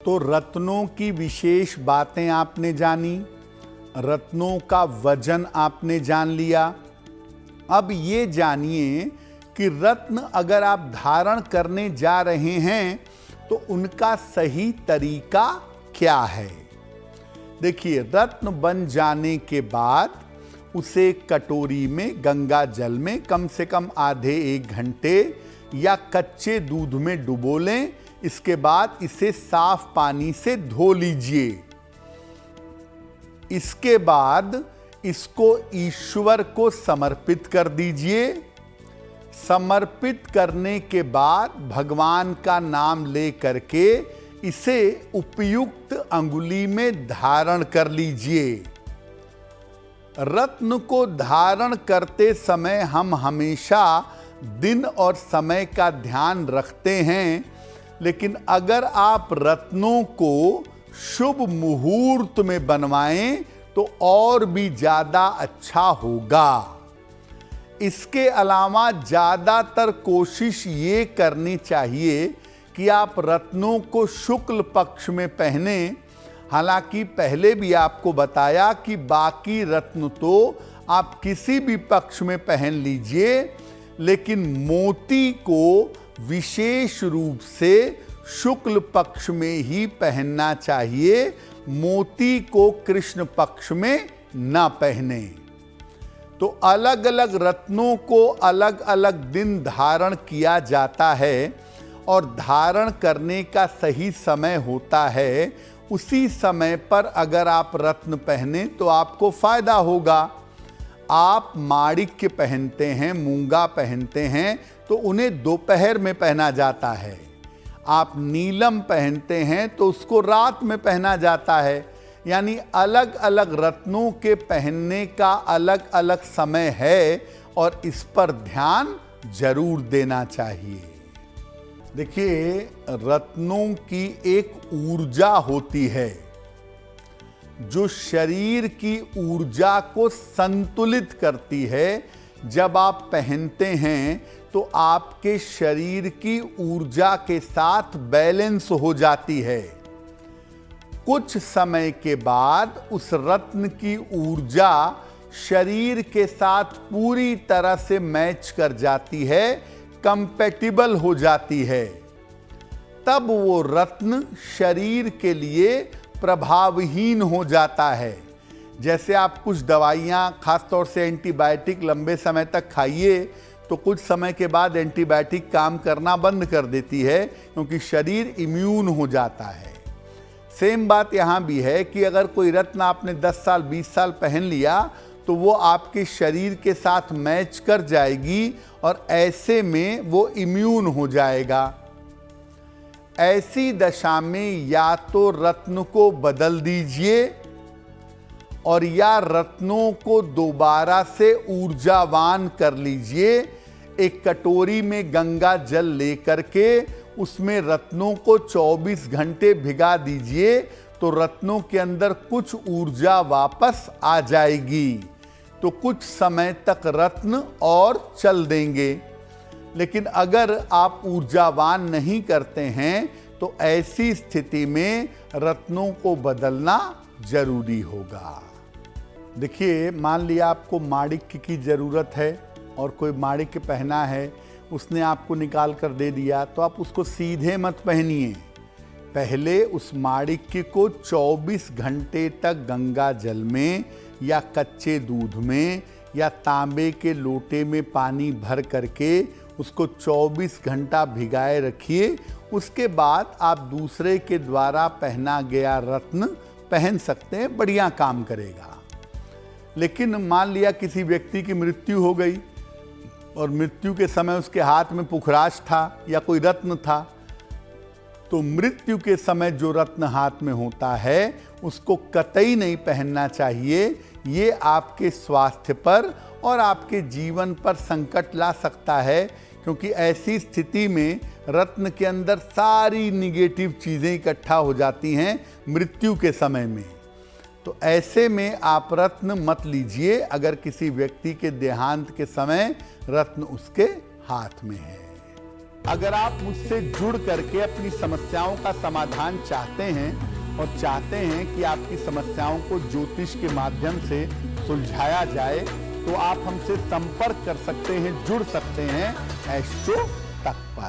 तो रत्नों की विशेष बातें आपने जानी, रत्नों का वजन आपने जान लिया। अब ये जानिए कि रत्न अगर आप धारण करने जा रहे हैं तो उनका सही तरीका क्या है। देखिए, रत्न बन जाने के बाद उसे कटोरी में गंगा जल में कम से कम आधे 1 घंटे या कच्चे दूध में डुबो लें। इसके बाद इसे साफ पानी से धो लीजिए। इसके बाद इसको ईश्वर को समर्पित कर दीजिए। समर्पित करने के बाद भगवान का नाम ले करके इसे उपयुक्त अंगुली में धारण कर लीजिए। रत्न को धारण करते समय हम हमेशा दिन और समय का ध्यान रखते हैं, लेकिन अगर आप रत्नों को शुभ मुहूर्त में बनवाएं तो और भी ज़्यादा अच्छा होगा। इसके अलावा ज़्यादातर कोशिश ये करनी चाहिए कि आप रत्नों को शुक्ल पक्ष में पहने। हालांकि पहले भी आपको बताया कि बाकी रत्न तो आप किसी भी पक्ष में पहन लीजिए, लेकिन मोती को विशेष रूप से शुक्ल पक्ष में ही पहनना चाहिए। मोती को कृष्ण पक्ष में न पहने। तो अलग अलग रत्नों को अलग अलग दिन धारण किया जाता है और धारण करने का सही समय होता है। उसी समय पर अगर आप रत्न पहने तो आपको फायदा होगा। आप माणिक्य पहनते हैं, मूंगा पहनते हैं तो उन्हें दोपहर में पहना जाता है। आप नीलम पहनते हैं तो उसको रात में पहना जाता है। यानी अलग अलग रत्नों के पहनने का अलग अलग समय है और इस पर ध्यान जरूर देना चाहिए। देखिए, रत्नों की एक ऊर्जा होती है जो शरीर की ऊर्जा को संतुलित करती है। जब आप पहनते हैं तो आपके शरीर की ऊर्जा के साथ बैलेंस हो जाती है। कुछ समय के बाद उस रत्न की ऊर्जा शरीर के साथ पूरी तरह से मैच कर जाती है, कंपैटिबल हो जाती है। तब वो रत्न शरीर के लिए प्रभावहीन हो जाता है। जैसे आप कुछ दवाइयाँ, खासतौर से एंटीबायोटिक लंबे समय तक खाइए तो कुछ समय के बाद एंटीबायोटिक काम करना बंद कर देती है, क्योंकि शरीर इम्यून हो जाता है। सेम बात यहाँ भी है कि अगर कोई रत्न आपने 10 साल 20 साल पहन लिया तो वो आपके शरीर के साथ मैच कर जाएगी और ऐसे में वो इम्यून हो जाएगा। ऐसी दशा में या तो रत्न को बदल दीजिए और या रत्नों को दोबारा से ऊर्जावान कर लीजिए। एक कटोरी में गंगा जल लेकर के उसमें रत्नों को 24 घंटे भिगा दीजिए तो रत्नों के अंदर कुछ ऊर्जा वापस आ जाएगी। तो कुछ समय तक रत्न और चल देंगे। लेकिन अगर आप ऊर्जावान नहीं करते हैं तो ऐसी स्थिति में रत्नों को बदलना जरूरी होगा। देखिए, मान लिया आपको माणिक्य की ज़रूरत है और कोई माणिक्य पहना है, उसने आपको निकाल कर दे दिया, तो आप उसको सीधे मत पहनिए। पहले उस माणिक्य को 24 घंटे तक गंगा जल में या कच्चे दूध में या तांबे के लोटे में पानी भर करके उसको 24 घंटा भिगाए रखिए। उसके बाद आप दूसरे के द्वारा पहना गया रत्न पहन सकते हैं, बढ़िया काम करेगा। लेकिन मान लिया किसी व्यक्ति की मृत्यु हो गई और मृत्यु के समय उसके हाथ में पुखराज था या कोई रत्न था, तो मृत्यु के समय जो रत्न हाथ में होता है उसको कतई नहीं पहनना चाहिए। ये आपके स्वास्थ्य पर और आपके जीवन पर संकट ला सकता है, क्योंकि ऐसी स्थिति में रत्न के अंदर सारी निगेटिव चीज़ें इकट्ठा हो जाती हैं मृत्यु के समय में। तो ऐसे में आप रत्न मत लीजिए अगर किसी व्यक्ति के देहांत के समय रत्न उसके हाथ में है। अगर आप मुझसे जुड़ करके अपनी समस्याओं का समाधान चाहते हैं और चाहते हैं कि आपकी समस्याओं को ज्योतिष के माध्यम से सुलझाया जाए, तो आप हमसे संपर्क कर सकते हैं, जुड़ सकते हैं एस्ट्रो तक पर।